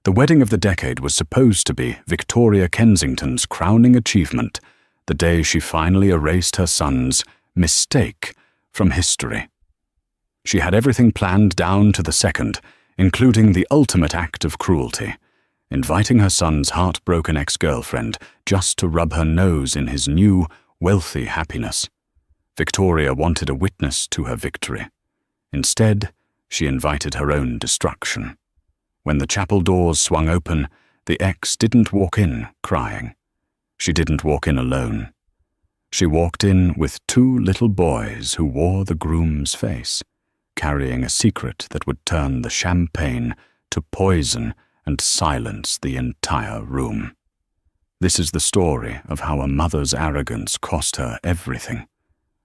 The wedding of the decade was supposed to be Victoria Kensington's crowning achievement, the day she finally erased her son's mistake from history. She had everything planned down to the second, including the ultimate act of cruelty, inviting her son's heartbroken ex-girlfriend just to rub her nose in his new, wealthy happiness. Victoria wanted a witness to her victory. Instead, she invited her own destruction. When the chapel doors swung open, the ex didn't walk in crying. She didn't walk in alone. She walked in with two little boys who wore the groom's face, carrying a secret that would turn the champagne to poison and silence the entire room. This is the story of how a mother's arrogance cost her everything.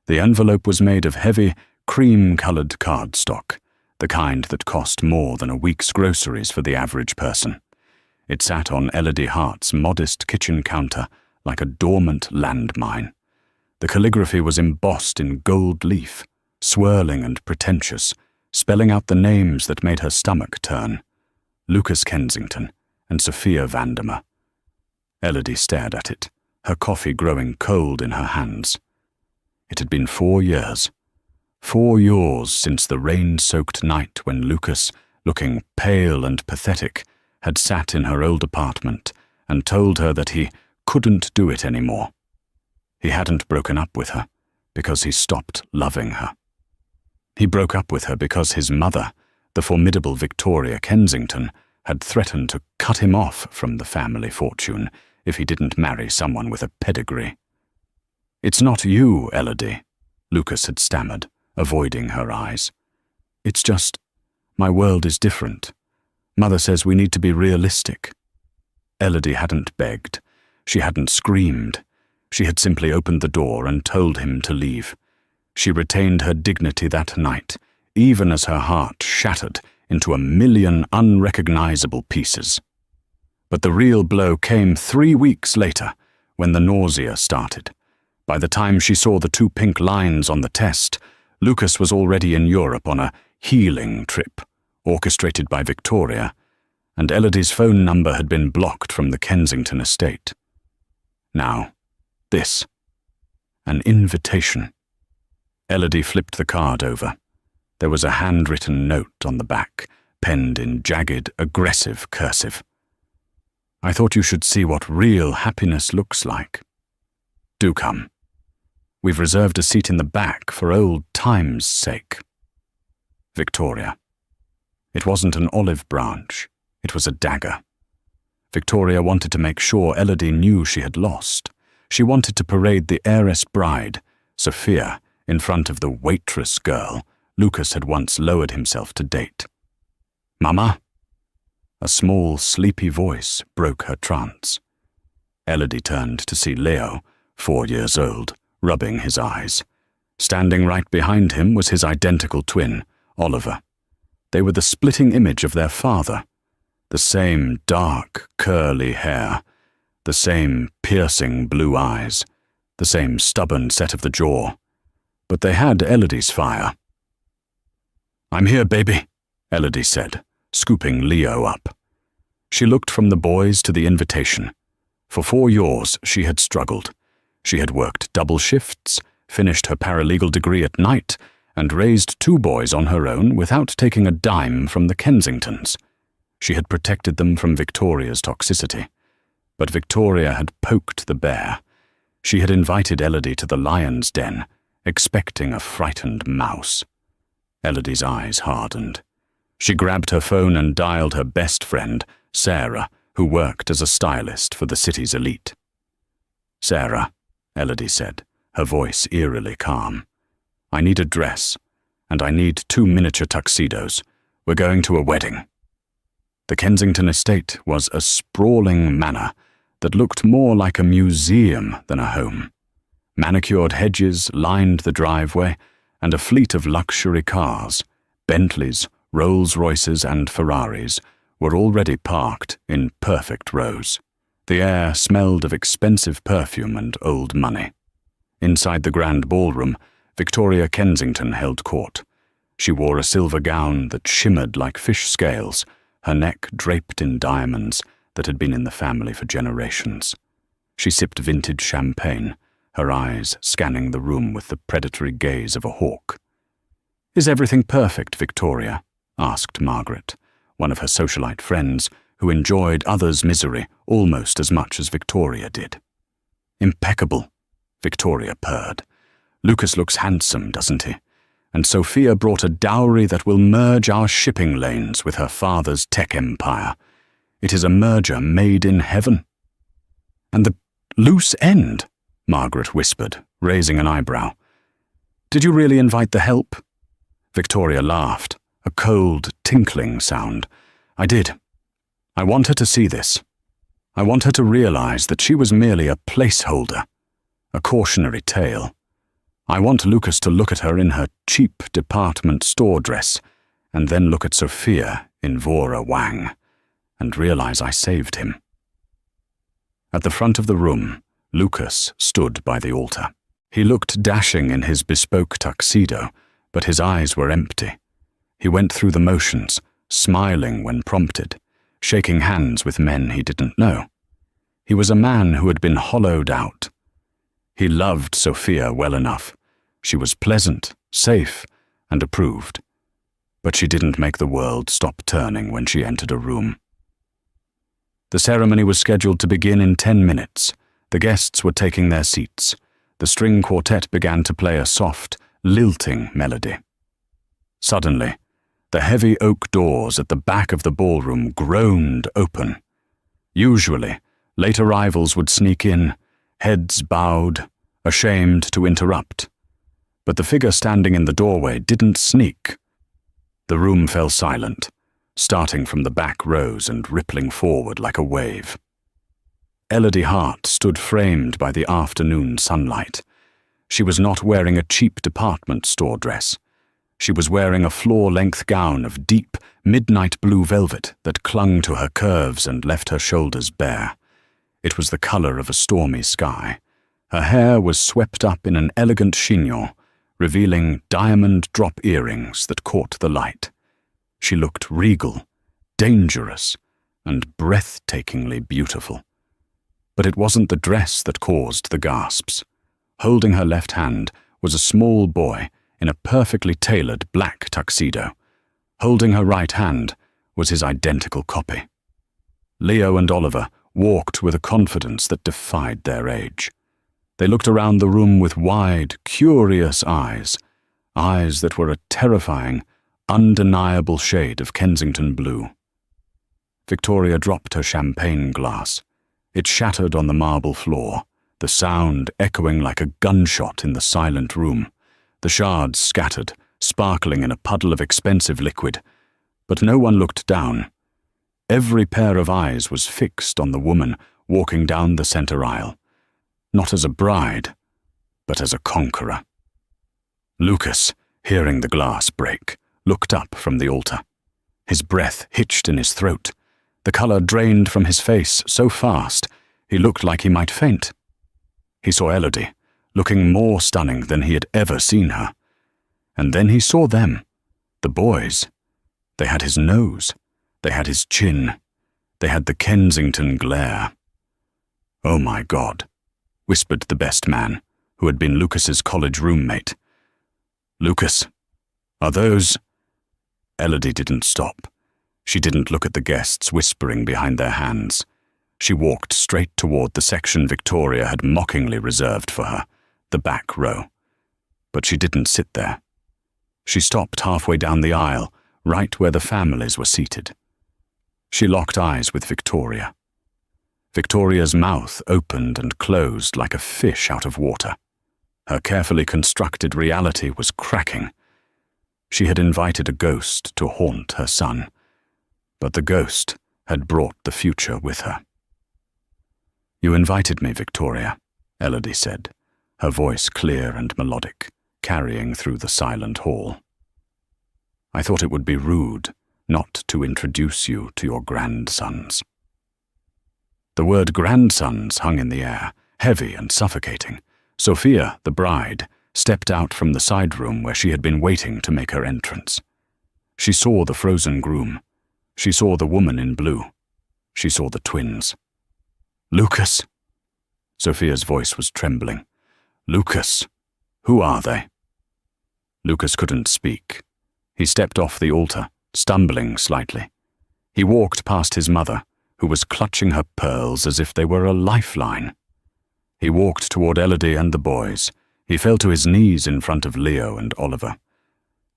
The envelope was made of heavy, cream-colored cardstock, the kind that cost more than a week's groceries for the average person. It sat on Elodie Hart's modest kitchen counter like a dormant landmine. The calligraphy was embossed in gold leaf, swirling and pretentious, spelling out the names that made her stomach turn: Lucas Kensington and Sophia Vandermeer. Elodie stared at it, her coffee growing cold in her hands. It had been 4 years. 4 years since the rain-soaked night when Lucas, looking pale and pathetic, had sat in her old apartment and told her that he couldn't do it anymore. He hadn't broken up with her because he stopped loving her. He broke up with her because his mother, the formidable Victoria Kensington, had threatened to cut him off from the family fortune if he didn't marry someone with a pedigree. "It's not you, Elodie," Lucas had stammered, avoiding her eyes. "It's just, my world is different. Mother says we need to be realistic." Elodie hadn't begged. She hadn't screamed. She had simply opened the door and told him to leave. She retained her dignity that night, even as her heart shattered into a million unrecognizable pieces. But the real blow came 3 weeks later, when the nausea started. By the time she saw the 2 pink lines on the test, Lucas was already in Europe on a healing trip, orchestrated by Victoria, and Elodie's phone number had been blocked from the Kensington estate. Now, this. An invitation. Elodie flipped the card over. There was a handwritten note on the back, penned in jagged, aggressive cursive. "I thought you should see what real happiness looks like. Do come. We've reserved a seat in the back for old time's sake. Victoria." It wasn't an olive branch. It was a dagger. Victoria wanted to make sure Elodie knew she had lost. She wanted to parade the heiress bride, Sophia, in front of the waitress girl Lucas had once lowered himself to date. "Mama?" A small, sleepy voice broke her trance. Elodie turned to see Leo, 4 years old, rubbing his eyes. Standing right behind him was his identical twin, Oliver. They were the splitting image of their father. The same dark, curly hair, the same piercing blue eyes, the same stubborn set of the jaw. But they had Elodie's fire. "I'm here, baby," Elodie said, scooping Leo up. She looked from the boys to the invitation. For 4 years she had struggled. She had worked double shifts, finished her paralegal degree at night, and raised 2 boys on her own without taking a dime from the Kensingtons. She had protected them from Victoria's toxicity. But Victoria had poked the bear. She had invited Elodie to the lion's den, expecting a frightened mouse. Elodie's eyes hardened. She grabbed her phone and dialed her best friend, Sarah, who worked as a stylist for the city's elite. "Sarah," Elodie said, her voice eerily calm. "I need a dress, and I need 2 miniature tuxedos. We're going to a wedding." The Kensington estate was a sprawling manor that looked more like a museum than a home. Manicured hedges lined the driveway, and a fleet of luxury cars, Bentleys, Rolls-Royces and Ferraris, were already parked in perfect rows. The air smelled of expensive perfume and old money. Inside the grand ballroom, Victoria Kensington held court. She wore a silver gown that shimmered like fish scales, her neck draped in diamonds that had been in the family for generations. She sipped vintage champagne, her eyes scanning the room with the predatory gaze of a hawk. "Is everything perfect, Victoria?" asked Margaret, one of her socialite friends who enjoyed others' misery almost as much as Victoria did. "Impeccable," Victoria purred. "Lucas looks handsome, doesn't he? And Sophia brought a dowry that will merge our shipping lanes with her father's tech empire. It is a merger made in heaven." "And the loose end?" Margaret whispered, raising an eyebrow. "Did you really invite the help?" Victoria laughed, a cold, tinkling sound. "I did. I want her to see this. I want her to realize that she was merely a placeholder, a cautionary tale. I want Lucas to look at her in her cheap department store dress, and then look at Sophia in Vora Wang, and realize I saved him." At the front of the room, Lucas stood by the altar. He looked dashing in his bespoke tuxedo, but his eyes were empty. He went through the motions, smiling when prompted, shaking hands with men he didn't know. He was a man who had been hollowed out. He loved Sophia well enough. She was pleasant, safe, and approved. But she didn't make the world stop turning when she entered a room. The ceremony was scheduled to begin in 10 minutes. The guests were taking their seats. The string quartet began to play a soft, lilting melody. Suddenly, the heavy oak doors at the back of the ballroom groaned open. Usually, late arrivals would sneak in, heads bowed, ashamed to interrupt. But the figure standing in the doorway didn't sneak. The room fell silent, starting from the back rows and rippling forward like a wave. Elodie Hart stood framed by the afternoon sunlight. She was not wearing a cheap department store dress. She was wearing a floor-length gown of deep, midnight blue velvet that clung to her curves and left her shoulders bare. It was the color of a stormy sky. Her hair was swept up in an elegant chignon, revealing diamond drop earrings that caught the light. She looked regal, dangerous, and breathtakingly beautiful. But it wasn't the dress that caused the gasps. Holding her left hand was a small boy in a perfectly tailored black tuxedo. Holding her right hand was his identical copy. Leo and Oliver walked with a confidence that defied their age. They looked around the room with wide, curious eyes that were a terrifying, undeniable shade of Kensington blue. Victoria dropped her champagne glass. It shattered on the marble floor, the sound echoing like a gunshot in the silent room. The shards scattered, sparkling in a puddle of expensive liquid. But no one looked down. Every pair of eyes was fixed on the woman walking down the center aisle, not as a bride, but as a conqueror. Lucas, hearing the glass break, looked up from the altar. His breath hitched in his throat. The color drained from his face so fast, he looked like he might faint. He saw Elodie, looking more stunning than he had ever seen her. And then he saw them, the boys. They had his nose. They had his chin. They had the Kensington glare. "Oh my God," whispered the best man, who had been Lucas's college roommate. "Lucas, are those—" Elodie didn't stop. She didn't look at the guests whispering behind their hands. She walked straight toward the section Victoria had mockingly reserved for her, the back row. But she didn't sit there. She stopped halfway down the aisle, right where the families were seated. She locked eyes with Victoria. Victoria's mouth opened and closed like a fish out of water. Her carefully constructed reality was cracking. She had invited a ghost to haunt her son, but the ghost had brought the future with her. "You invited me, Victoria," Elodie said, her voice clear and melodic, carrying through the silent hall. "I thought it would be rude not to introduce you to your grandsons." The word grandsons hung in the air, heavy and suffocating. Sophia, the bride, stepped out from the side room where she had been waiting to make her entrance. She saw the frozen groom, She saw the woman in blue. She saw the twins. "Lucas?" Sophia's voice was trembling. "Lucas, who are they?" Lucas couldn't speak. He stepped off the altar, stumbling slightly. He walked past his mother, who was clutching her pearls as if they were a lifeline. He walked toward Elodie and the boys. He fell to his knees in front of Leo and Oliver.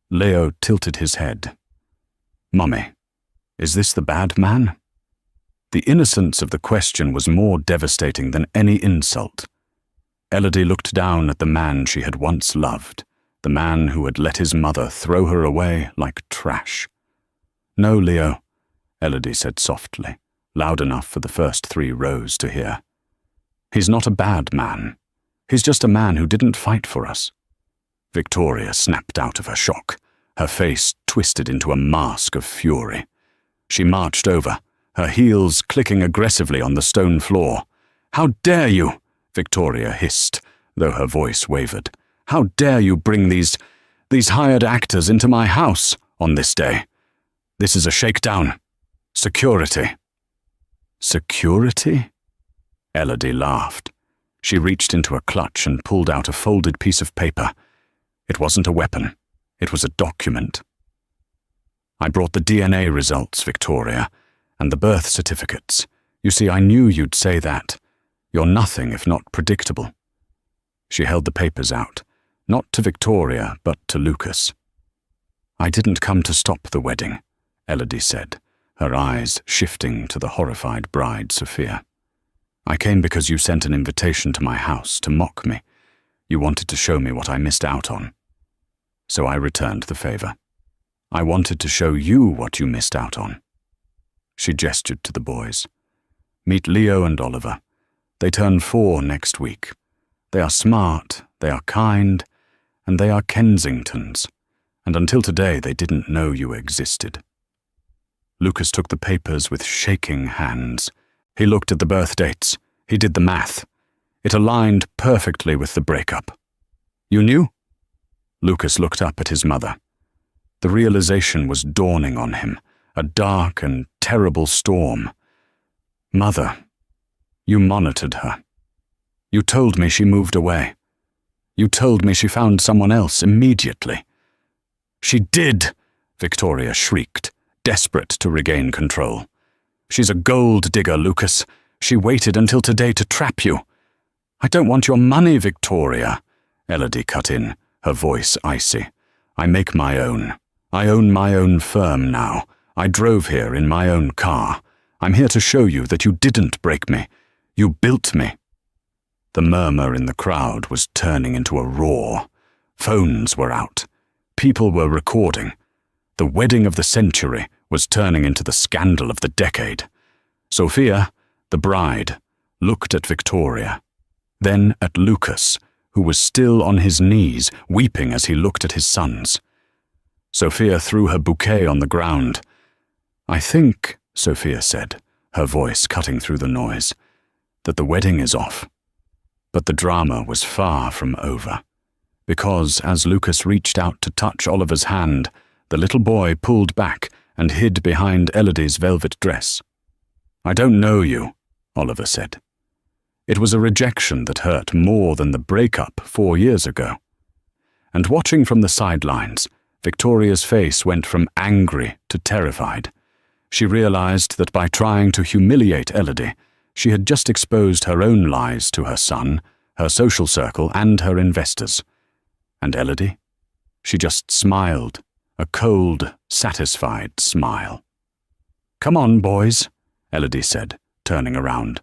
Leo tilted his head. "Mummy, is this the bad man?" The innocence of the question was more devastating than any insult. Elodie looked down at the man she had once loved, the man who had let his mother throw her away like trash. "No, Leo," Elodie said softly, loud enough for the first 3 rows to hear. "He's not a bad man. He's just a man who didn't fight for us." Victoria snapped out of her shock, her face twisted into a mask of fury. She marched over, her heels clicking aggressively on the stone floor. "How dare you?" Victoria hissed, though her voice wavered. "How dare you bring these hired actors into my house on this day? This is a shakedown. Security." "Security?" Elodie laughed. She reached into a clutch and pulled out a folded piece of paper. It wasn't a weapon. It was a document. "I brought the DNA results, Victoria, and the birth certificates. You see, I knew you'd say that. You're nothing if not predictable." She held the papers out, not to Victoria, but to Lucas. "I didn't come to stop the wedding," Elodie said, her eyes shifting to the horrified bride, Sophia. "I came because you sent an invitation to my house to mock me. You wanted to show me what I missed out on. So I returned the favor. I wanted to show you what you missed out on." She gestured to the boys. "Meet Leo and Oliver. They turn 4 next week. They are smart, they are kind, and they are Kensingtons. And until today they didn't know you existed." Lucas took the papers with shaking hands. He looked at the birth dates. He did the math. It aligned perfectly with the breakup. "You knew?" Lucas looked up at his mother. The realization was dawning on him, a dark and terrible storm. "Mother, you monitored her. You told me she moved away. You told me she found someone else immediately." "She did!" Victoria shrieked, desperate to regain control. "She's a gold digger, Lucas. She waited until today to trap you." "I don't want your money, Victoria," Elodie cut in, her voice icy. "I make my own. I own my own firm now. I drove here in my own car. I'm here to show you that you didn't break me. You built me." The murmur in the crowd was turning into a roar. Phones were out. People were recording. The wedding of the century was turning into the scandal of the decade. Sophia, the bride, looked at Victoria, then at Lucas, who was still on his knees, weeping as he looked at his sons. Sophia threw her bouquet on the ground. "I think," Sophia said, her voice cutting through the noise, "that the wedding is off." But the drama was far from over, because as Lucas reached out to touch Oliver's hand, the little boy pulled back and hid behind Elodie's velvet dress. "I don't know you," Oliver said. It was a rejection that hurt more than the breakup 4 years ago. And watching from the sidelines, Victoria's face went from angry to terrified. She realized that by trying to humiliate Elodie, she had just exposed her own lies to her son, her social circle, and her investors. And Elodie? She just smiled, a cold, satisfied smile. "Come on, boys," Elodie said, turning around.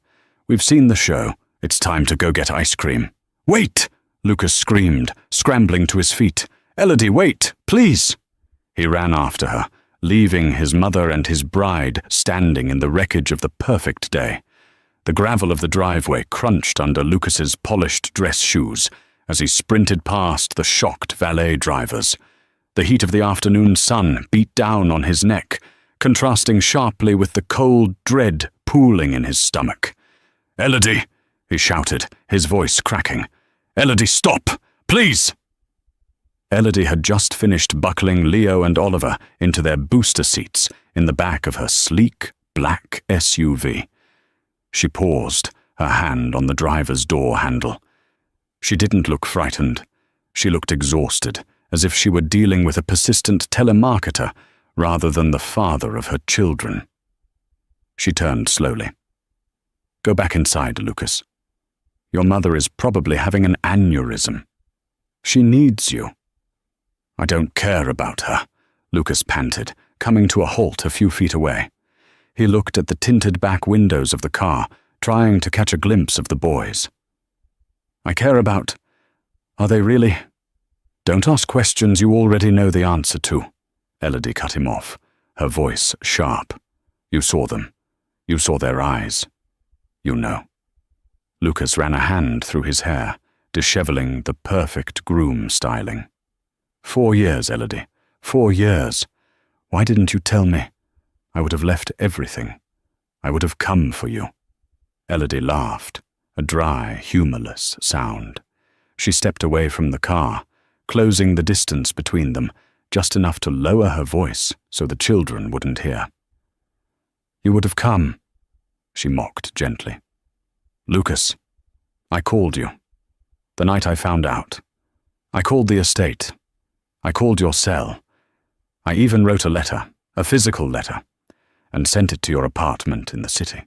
"We've seen the show. It's time to go get ice cream." "Wait!" Lucas screamed, scrambling to his feet. "Elodie, wait, please!" He ran after her, leaving his mother and his bride standing in the wreckage of the perfect day. The gravel of the driveway crunched under Lucas's polished dress shoes as he sprinted past the shocked valet drivers. The heat of the afternoon sun beat down on his neck, contrasting sharply with the cold dread pooling in his stomach. "Elodie!" he shouted, his voice cracking. "Elodie, stop! Please!" Elodie had just finished buckling Leo and Oliver into their booster seats in the back of her sleek, black SUV. She paused, her hand on the driver's door handle. She didn't look frightened. She looked exhausted, as if she were dealing with a persistent telemarketer rather than the father of her children. She turned slowly. "Go back inside, Lucas. Your mother is probably having an aneurysm. She needs you." "I don't care about her," Lucas panted, coming to a halt a few feet away. He looked at the tinted back windows of the car, trying to catch a glimpse of the boys. "I care about... Are they really?" "Don't ask questions you already know the answer to," Elodie cut him off, her voice sharp. "You saw them. You saw their eyes. You know." Lucas ran a hand through his hair, disheveling the perfect groom styling. 4 years, Elodie. 4 years. Why didn't you tell me? I would have left everything. I would have come for you." Elodie laughed, a dry, humorless sound. She stepped away from the car, closing the distance between them, just enough to lower her voice so the children wouldn't hear. "You would have come," she mocked gently. "Lucas, I called you. The night I found out. I called the estate. I called your cell. I even wrote a letter, a physical letter, and sent it to your apartment in the city."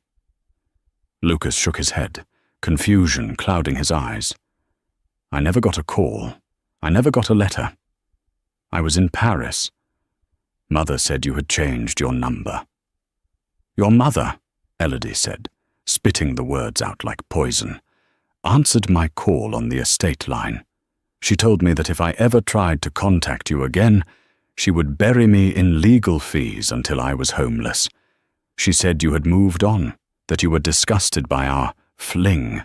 Lucas shook his head, confusion clouding his eyes. "I never got a call. I never got a letter. I was in Paris. Mother said you had changed your number." "Your mother," Elodie said, spitting the words out like poison, "answered my call on the estate line. She told me that if I ever tried to contact you again, she would bury me in legal fees until I was homeless. She said you had moved on, that you were disgusted by our fling.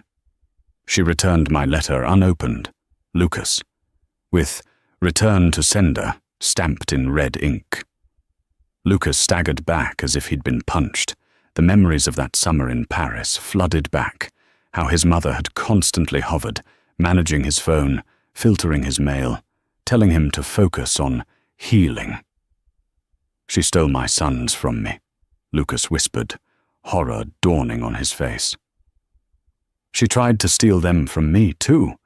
She returned my letter unopened, Lucas, with 'Return to sender' stamped in red ink." Lucas staggered back as if he'd been punched. The memories of that summer in Paris flooded back, how his mother had constantly hovered, managing his phone, filtering his mail, telling him to focus on healing. "She stole my sons from me," Lucas whispered, horror dawning on his face. "She tried to steal them from me too,"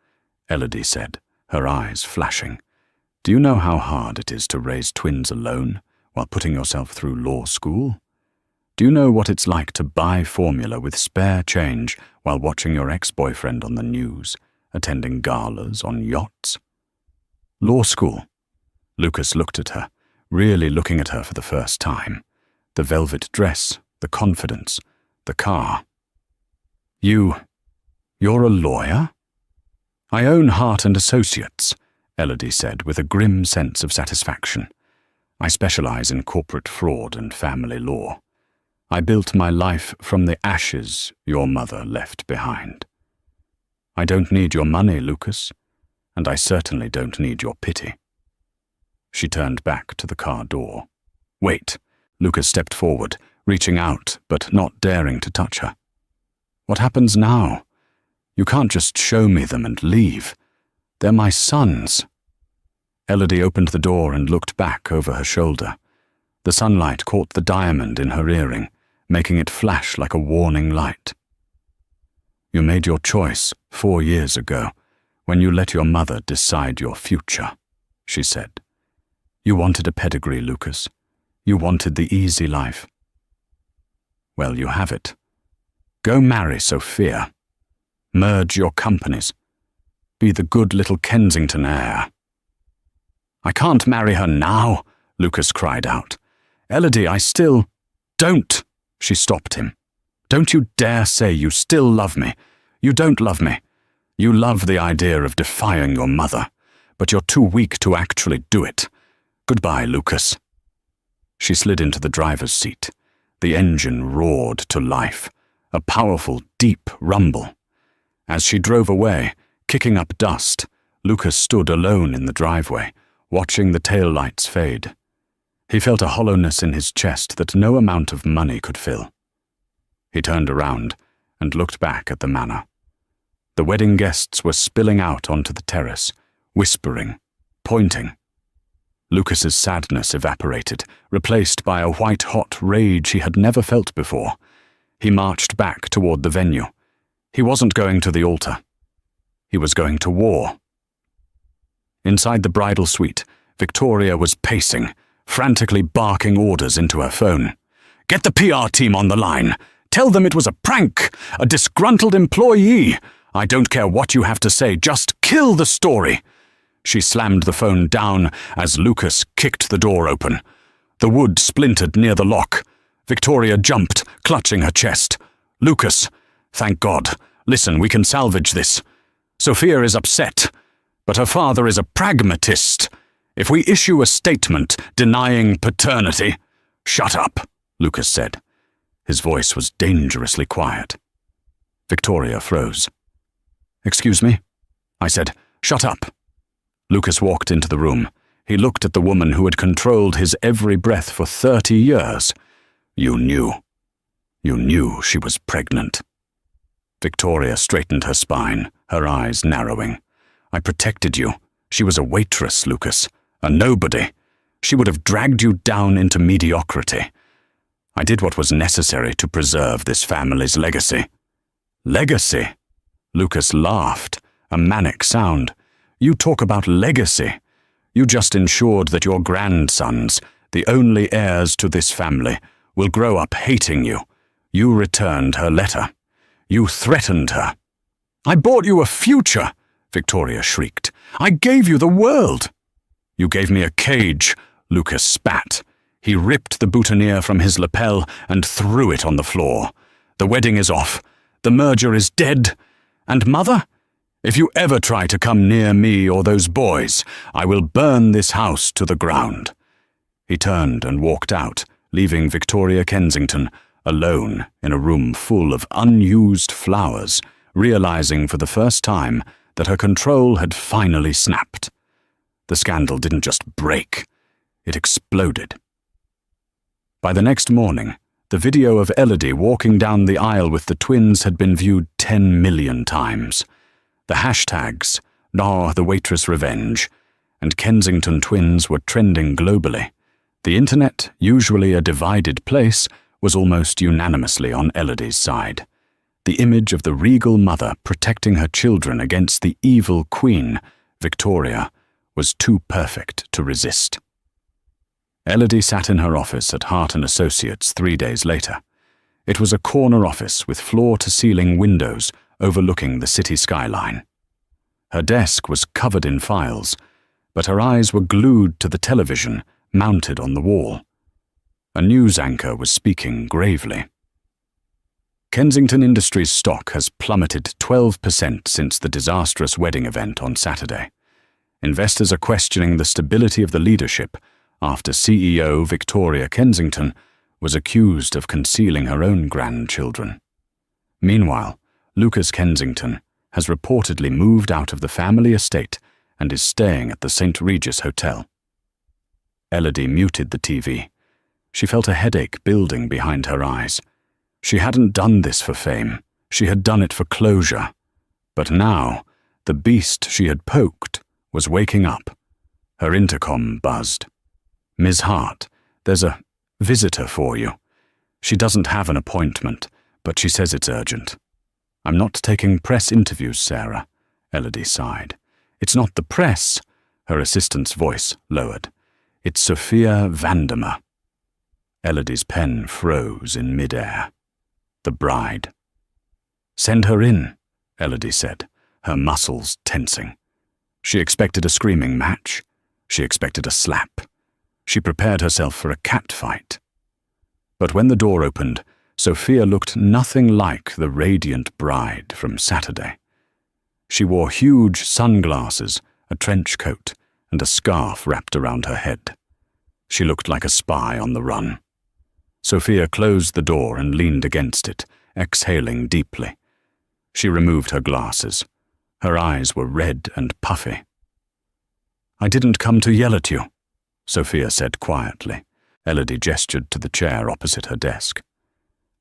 Elodie said, her eyes flashing. "Do you know how hard it is to raise twins alone while putting yourself through law school? Do you know what it's like to buy formula with spare change while watching your ex-boyfriend on the news, attending galas on yachts?" "Law school." Lucas looked at her, really looking at her for the first time. The velvet dress, the confidence, the car. You're a lawyer?" "I own Hart and Associates," Elodie said with a grim sense of satisfaction. "I specialize in corporate fraud and family law. I built my life from the ashes your mother left behind. I don't need your money, Lucas, and I certainly don't need your pity." She turned back to the car door. "Wait." Lucas stepped forward, reaching out but not daring to touch her. "What happens now? You can't just show me them and leave. They're my sons." Elodie opened the door and looked back over her shoulder. The sunlight caught the diamond in her earring, making it flash like a warning light. "You made your choice 4 years ago, when you let your mother decide your future," she said. "You wanted a pedigree, Lucas. You wanted the easy life. Well, you have it. Go marry Sophia. Merge your companies. Be the good little Kensington heir." "I can't marry her now," Lucas cried out. "Elodie, I still—" "Don't!" She stopped him. "Don't you dare say you still love me. You don't love me. You love the idea of defying your mother, but you're too weak to actually do it. Goodbye, Lucas." She slid into the driver's seat. The engine roared to life, a powerful, deep rumble. As she drove away, kicking up dust, Lucas stood alone in the driveway, watching the taillights fade. He felt a hollowness in his chest that no amount of money could fill. He turned around and looked back at the manor. The wedding guests were spilling out onto the terrace, whispering, pointing. Lucas's sadness evaporated, replaced by a white-hot rage he had never felt before. He marched back toward the venue. He wasn't going to the altar. He was going to war. Inside the bridal suite, Victoria was pacing, frantically barking orders into her phone. "Get the PR team on the line. Tell them it was a prank, a disgruntled employee. I don't care what you have to say, just kill the story." She slammed the phone down as Lucas kicked the door open. The wood splintered near the lock. Victoria jumped, clutching her chest. "Lucas, thank God. Listen, we can salvage this. Sophia is upset, but her father is a pragmatist. If we issue a statement denying paternity—" "Shut up," Lucas said. His voice was dangerously quiet. Victoria froze. "Excuse me?" I said. "Shut up." Lucas walked into the room. He looked at the woman who had controlled his every breath for 30 years. You knew she was pregnant." Victoria straightened her spine, her eyes narrowing. "I protected you. She was a waitress, Lucas. A nobody. She would have dragged you down into mediocrity. I did what was necessary to preserve this family's legacy." "Legacy?" Lucas laughed, a manic sound. "You talk about legacy. You just ensured that your grandsons, the only heirs to this family, will grow up hating you. You returned her letter. You threatened her." "I bought you a future," Victoria shrieked. "I gave you the world." "You gave me a cage," Lucas spat. He ripped the boutonniere from his lapel and threw it on the floor. "The wedding is off. The merger is dead. And Mother? If you ever try to come near me or those boys, I will burn this house to the ground." He turned and walked out, leaving Victoria Kensington alone in a room full of unused flowers, realizing for the first time that her control had finally snapped. The scandal didn't just break, it exploded. By the next morning, the video of Elodie walking down the aisle with the twins had been viewed 10 million times. The hashtags, "Nah, the waitress revenge," and Kensington twins were trending globally. The internet, usually a divided place, was almost unanimously on Elodie's side. The image of the regal mother protecting her children against the evil queen, Victoria, was too perfect to resist. Elodie sat in her office at Hart & Associates 3 days later. It was a corner office with floor-to-ceiling windows overlooking the city skyline. Her desk was covered in files, but her eyes were glued to the television mounted on the wall. A news anchor was speaking gravely. Kensington Industries stock has plummeted 12% since the disastrous wedding event on Saturday. Investors are questioning the stability of the leadership after CEO Victoria Kensington was accused of concealing her own grandchildren. Meanwhile, Lucas Kensington has reportedly moved out of the family estate and is staying at the St. Regis Hotel. Elodie muted the TV. She felt a headache building behind her eyes. She hadn't done this for fame. She had done it for closure. But now, the beast she had poked was waking up. Her intercom buzzed. "Ms. Hart, there's a visitor for you. She doesn't have an appointment, but she says it's urgent." "I'm not taking press interviews, Sarah," Elodie sighed. "It's not the press," her assistant's voice lowered. "It's Sophia Vandermeer." Elodie's pen froze in midair. The bride. "Send her in," Elodie said, her muscles tensing. She expected a screaming match. She expected a slap. She prepared herself for a catfight. But when the door opened, Sophia looked nothing like the radiant bride from Saturday. She wore huge sunglasses, a trench coat, and a scarf wrapped around her head. She looked like a spy on the run. Sophia closed the door and leaned against it, exhaling deeply. She removed her glasses. Her eyes were red and puffy. "I didn't come to yell at you," Sophia said quietly. Elodie gestured to the chair opposite her desk.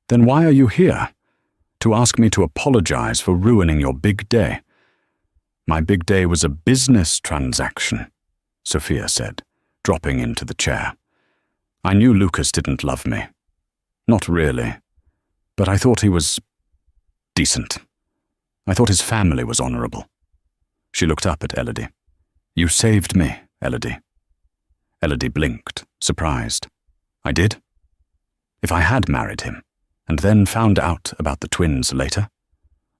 "Then why are you here? To ask me to apologize for ruining your big day?" "My big day was a business transaction," Sophia said, dropping into the chair. I knew Lucas didn't love me. Not really. But I thought he was decent. I thought his family was honorable. She looked up at Elodie. You saved me, Elodie. Elodie blinked, surprised. I did? If I had married him, and then found out about the twins later,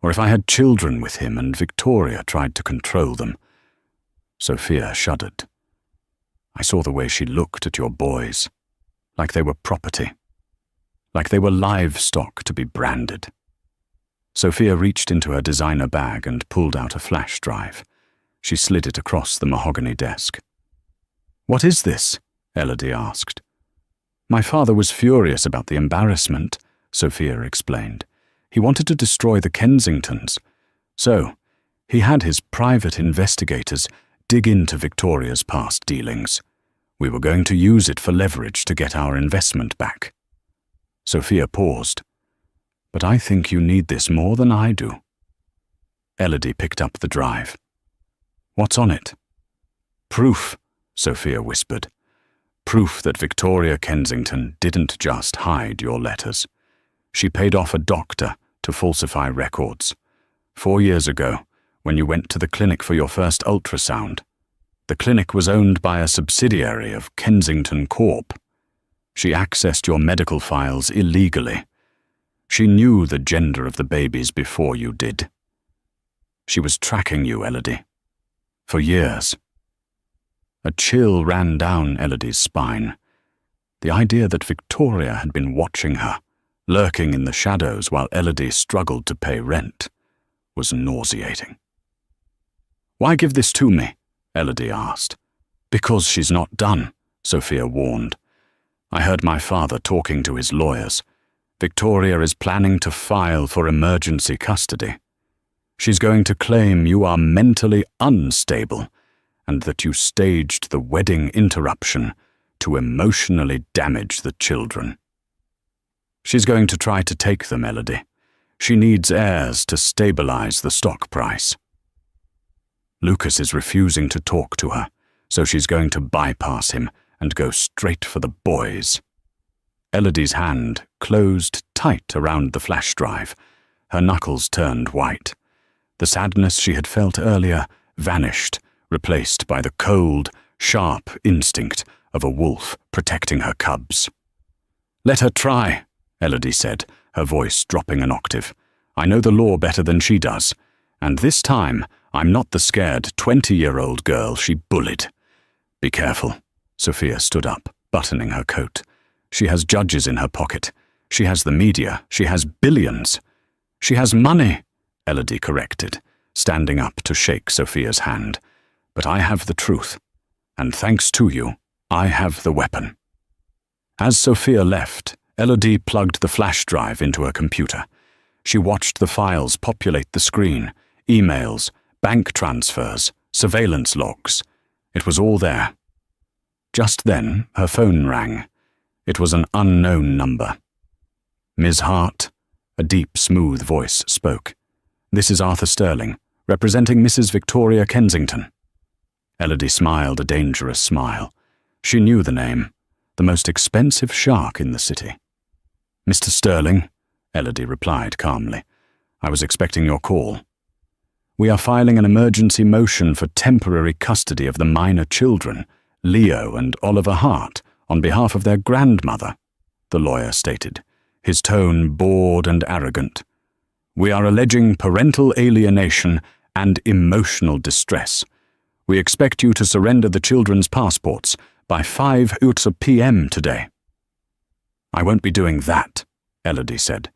or if I had children with him and Victoria tried to control them. Sophia shuddered. I saw the way she looked at your boys, like they were property, like they were livestock to be branded. Sophia reached into her designer bag and pulled out a flash drive. She slid it across the mahogany desk. What is this? Elodie asked. My father was furious about the embarrassment, Sophia explained. He wanted to destroy the Kensingtons. So, he had his private investigators dig into Victoria's past dealings. We were going to use it for leverage to get our investment back. Sophia paused. But I think you need this more than I do. Elodie picked up the drive. What's on it? Proof, Sophia whispered. Proof that Victoria Kensington didn't just hide your letters. She paid off a doctor to falsify records. 4 years ago, when you went to the clinic for your first ultrasound, the clinic was owned by a subsidiary of Kensington Corp. She accessed your medical files illegally. She knew the gender of the babies before you did. She was tracking you, Elodie. For years. A chill ran down Elodie's spine. The idea that Victoria had been watching her, lurking in the shadows while Elodie struggled to pay rent, was nauseating. Why give this to me? Elodie asked. Because she's not done, Sophia warned. I heard my father talking to his lawyers. Victoria is planning to file for emergency custody. She's going to claim you are mentally unstable and that you staged the wedding interruption to emotionally damage the children. She's going to try to take them, Elodie. She needs heirs to stabilize the stock price. Lucas is refusing to talk to her, so she's going to bypass him and go straight for the boys. Elodie's hand closed tight around the flash drive. Her knuckles turned white. The sadness she had felt earlier vanished, replaced by the cold, sharp instinct of a wolf protecting her cubs. Let her try, Elodie said, her voice dropping an octave. I know the law better than she does, and this time I'm not the scared 20-year-old girl she bullied. Be careful. Sophia stood up, buttoning her coat. She has judges in her pocket. She has the media. She has billions. She has money, Elodie corrected, standing up to shake Sophia's hand. But I have the truth, and thanks to you, I have the weapon. As Sophia left, Elodie plugged the flash drive into her computer. She watched the files populate the screen, emails, bank transfers, surveillance logs. It was all there. Just then, her phone rang. It was an unknown number. Ms. Hart, a deep, smooth voice spoke. This is Arthur Sterling, representing Mrs. Victoria Kensington. Elodie smiled a dangerous smile. She knew the name, the most expensive shark in the city. Mr. Sterling, Elodie replied calmly. I was expecting your call. We are filing an emergency motion for temporary custody of the minor children, Leo and Oliver Hart, on behalf of their grandmother, the lawyer stated, his tone bored and arrogant. We are alleging parental alienation and emotional distress. We expect you to surrender the children's passports by 5 p.m. today. I won't be doing that, Elodie said.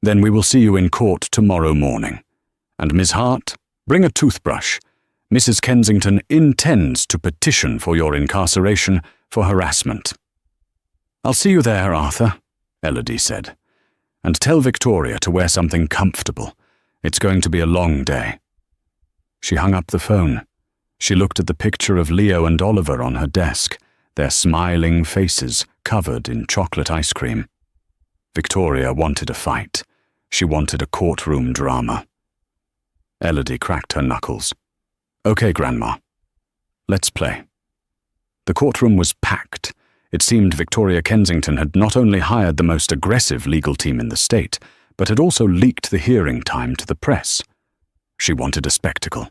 Then we will see you in court tomorrow morning. And Ms. Hart, bring a toothbrush. Mrs. Kensington intends to petition for your incarceration for harassment. I'll see you there, Arthur, Elodie said. And tell Victoria to wear something comfortable. It's going to be a long day. She hung up the phone. She looked at the picture of Leo and Oliver on her desk, their smiling faces covered in chocolate ice cream. Victoria wanted a fight. She wanted a courtroom drama. Elodie cracked her knuckles. Okay, Grandma. Let's play. The courtroom was packed. It seemed Victoria Kensington had not only hired the most aggressive legal team in the state, but had also leaked the hearing time to the press. She wanted a spectacle.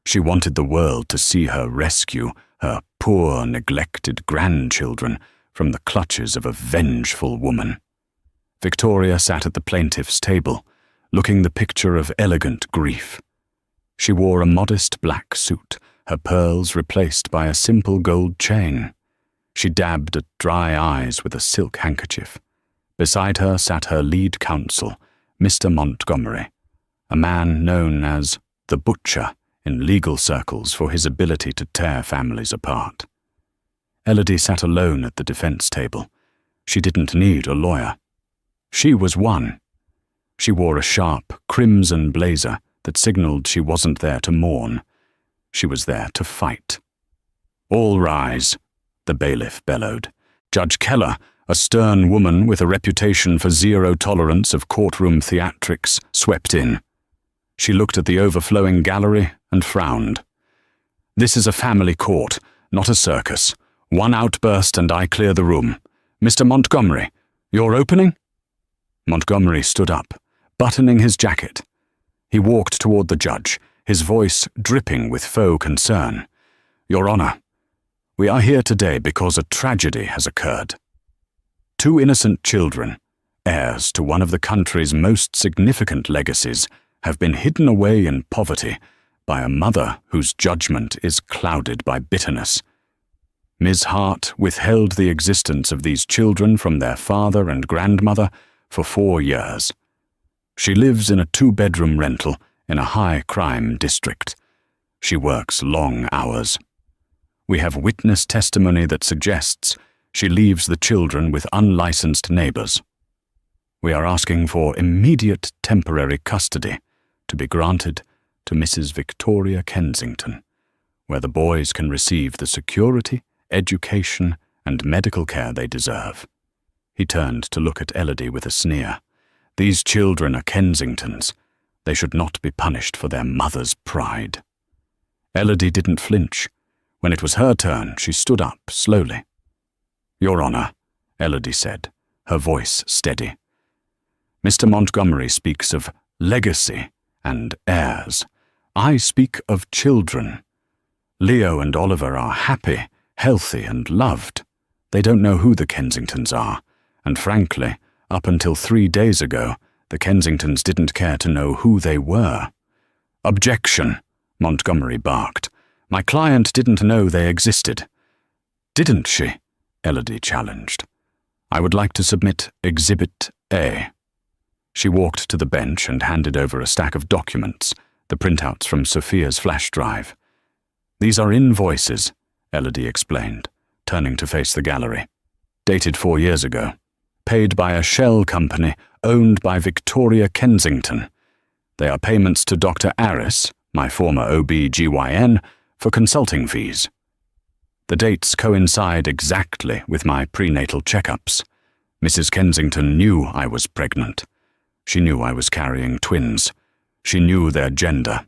She wanted the world to see her rescue her poor, neglected grandchildren from the clutches of a vengeful woman. Victoria sat at the plaintiff's table, looking the picture of elegant grief. She wore a modest black suit, her pearls replaced by a simple gold chain. She dabbed at dry eyes with a silk handkerchief. Beside her sat her lead counsel, Mr. Montgomery, a man known as the Butcher in legal circles for his ability to tear families apart. Elodie sat alone at the defense table. She didn't need a lawyer. She was one. She wore a sharp, crimson blazer that signaled she wasn't there to mourn. She was there to fight. "All rise," the bailiff bellowed. Judge Keller, a stern woman with a reputation for zero tolerance of courtroom theatrics, swept in. She looked at the overflowing gallery and frowned. "This is a family court, not a circus. One outburst and I clear the room. Mr. Montgomery, you're opening?" Montgomery stood up, buttoning his jacket. He walked toward the judge, his voice dripping with faux concern. "Your Honor, we are here today because a tragedy has occurred. 2 innocent children, heirs to one of the country's most significant legacies, have been hidden away in poverty by a mother whose judgment is clouded by bitterness. Ms. Hart withheld the existence of these children from their father and grandmother for 4 years. She lives in a 2-bedroom rental in a high-crime district. She works long hours. We have witness testimony that suggests she leaves the children with unlicensed neighbors. We are asking for immediate temporary custody to be granted to Mrs. Victoria Kensington, where the boys can receive the security, education, and medical care they deserve." He turned to look at Elodie with a sneer. "These children are Kensingtons. They should not be punished for their mother's pride." Elodie didn't flinch. When it was her turn, she stood up slowly. "Your Honor," Elodie said, her voice steady. "Mr. Montgomery speaks of legacy and heirs. I speak of children. Leo and Oliver are happy, healthy, and loved. They don't know who the Kensingtons are, and frankly, up until 3 days ago, the Kensingtons didn't care to know who they were." "Objection," Montgomery barked. "My client didn't know they existed." "Didn't she?" Elodie challenged. "I would like to submit Exhibit A." She walked to the bench and handed over a stack of documents, the printouts from Sophia's flash drive. "These are invoices," Elodie explained, turning to face the gallery. "Dated 4 years ago. Paid by a shell company owned by Victoria Kensington. They are payments to Dr. Aris, my former OB-GYN, for consulting fees. The dates coincide exactly with my prenatal checkups. Mrs. Kensington knew I was pregnant. She knew I was carrying twins. She knew their gender.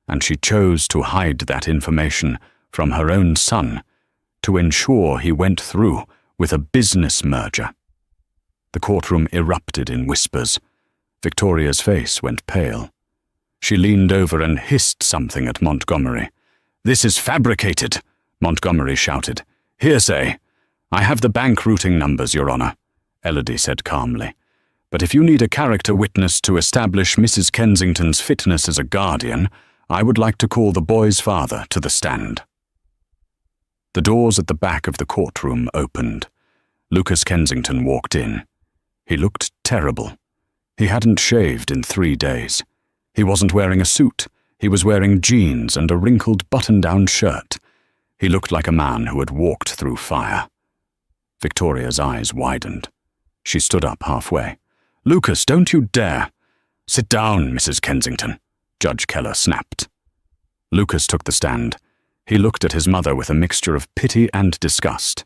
And she chose to hide that information from her own son to ensure he went through with a business merger." The courtroom erupted in whispers. Victoria's face went pale. She leaned over and hissed something at Montgomery. "This is fabricated," Montgomery shouted. "Hearsay. I have the bank routing numbers, Your Honor," Elodie said calmly. "But if you need a character witness to establish Mrs. Kensington's fitness as a guardian, I would like to call the boy's father to the stand." The doors at the back of the courtroom opened. Lucas Kensington walked in. He looked terrible. He hadn't shaved in 3 days. He wasn't wearing a suit. He was wearing jeans and a wrinkled button-down shirt. He looked like a man who had walked through fire. Victoria's eyes widened. She stood up halfway. "Lucas, don't you dare!" "Sit down, Mrs. Kensington," Judge Keller snapped. Lucas took the stand. He looked at his mother with a mixture of pity and disgust.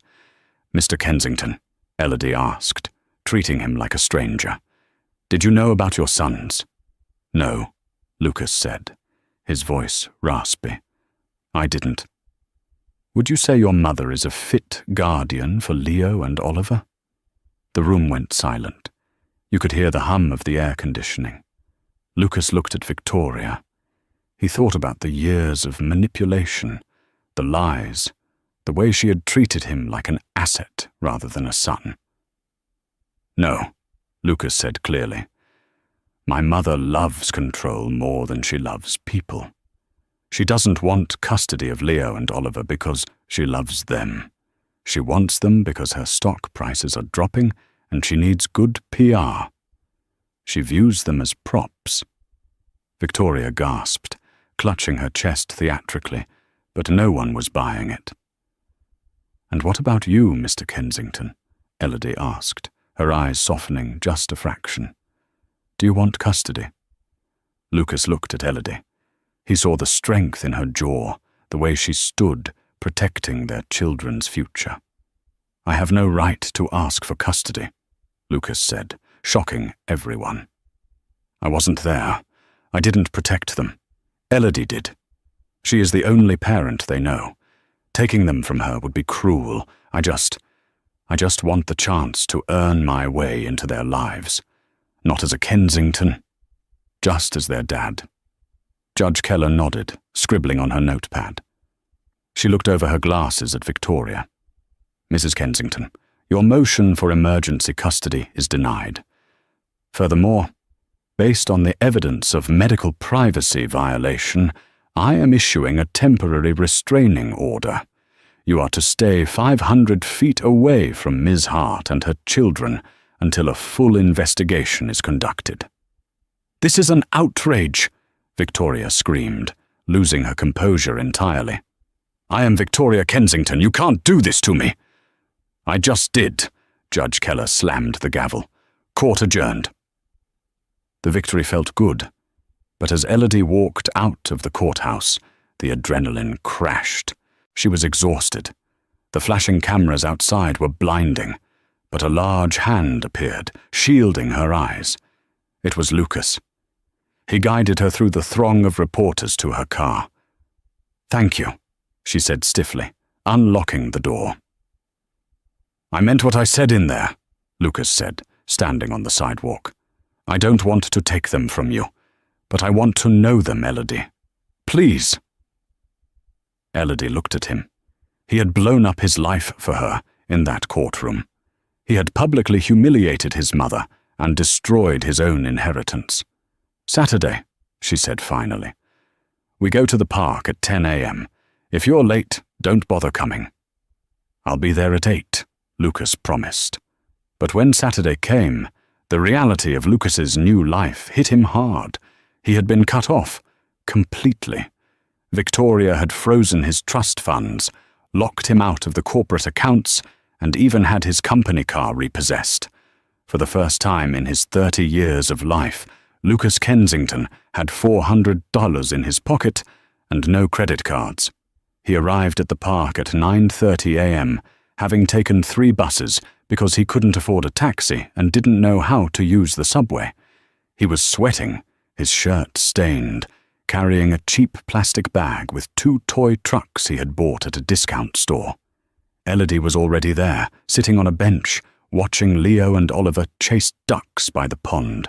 "Mr. Kensington," Elodie asked, treating him like a stranger, "did you know about your sons?" "No," Lucas said, his voice raspy. "I didn't." Would you say your mother is a fit guardian for Leo and Oliver?" The room went silent. You could hear the hum of the air conditioning. Lucas looked at Victoria. He thought about the years of manipulation, the lies, the way she had treated him like an asset rather than a son. "No," Lucas said clearly. "My mother loves control more than she loves people. She doesn't want custody of Leo and Oliver because she loves them. She wants them because her stock prices are dropping and she needs good PR. She views them as props." Victoria gasped, clutching her chest theatrically, but no one was buying it. "And what about you, Mr. Kensington?" Elodie asked, her eyes softening just a fraction. "Do you want custody?" Lucas looked at Elodie. He saw the strength in her jaw, the way she stood, protecting their children's future. "I have no right to ask for custody," Lucas said, shocking everyone. "I wasn't there. I didn't protect them. Elodie did. She is the only parent they know. Taking them from her would be cruel. I just want the chance to earn my way into their lives. Not as a Kensington, just as their dad." Judge Keller nodded, scribbling on her notepad. She looked over her glasses at Victoria. "Mrs. Kensington, your motion for emergency custody is denied. Furthermore, based on the evidence of medical privacy violation, I am issuing a temporary restraining order. You are to stay 500 feet away from Ms. Hart and her children until a full investigation is conducted." "This is an outrage!" Victoria screamed, losing her composure entirely. "I am Victoria Kensington. You can't do this to me." "I just did." Judge Keller slammed the gavel. "Court adjourned." The victory felt good, but as Elodie walked out of the courthouse, the adrenaline crashed. She was exhausted. The flashing cameras outside were blinding, but a large hand appeared, shielding her eyes. It was Lucas. He guided her through the throng of reporters to her car. "Thank you," she said stiffly, unlocking the door. "I meant what I said in there," Lucas said, standing on the sidewalk. "I don't want to take them from you, but I want to know them, Elodie. Please." Elodie looked at him. He had blown up his life for her in that courtroom. He had publicly humiliated his mother and destroyed his own inheritance. "Saturday," she said finally. "We go to the park at 10 a.m. If you're late, don't bother coming." "I'll be there at 8, Lucas promised. But when Saturday came, the reality of Lucas's new life hit him hard. He had been cut off, completely. Victoria had frozen his trust funds, locked him out of the corporate accounts, and even had his company car repossessed. For the first time in his 30 years of life, Lucas Kensington had $400 in his pocket and no credit cards. He arrived at the park at 9:30 a.m., having taken 3 buses because he couldn't afford a taxi and didn't know how to use the subway. He was sweating, his shirt stained, carrying a cheap plastic bag with 2 toy trucks he had bought at a discount store. Elodie was already there, sitting on a bench, watching Leo and Oliver chase ducks by the pond.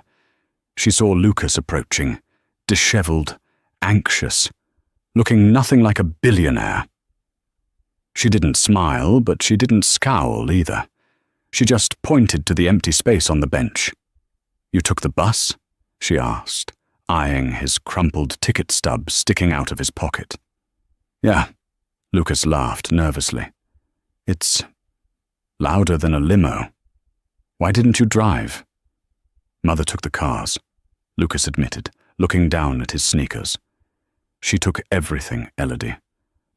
She saw Lucas approaching, disheveled, anxious, looking nothing like a billionaire. She didn't smile, but she didn't scowl either. She just pointed to the empty space on the bench. "You took the bus?" she asked, eyeing his crumpled ticket stub sticking out of his pocket. "Yeah," Lucas laughed nervously. "It's louder than a limo. Why didn't you drive?" "Mother took the cars," Lucas admitted, looking down at his sneakers. "She took everything, Elodie.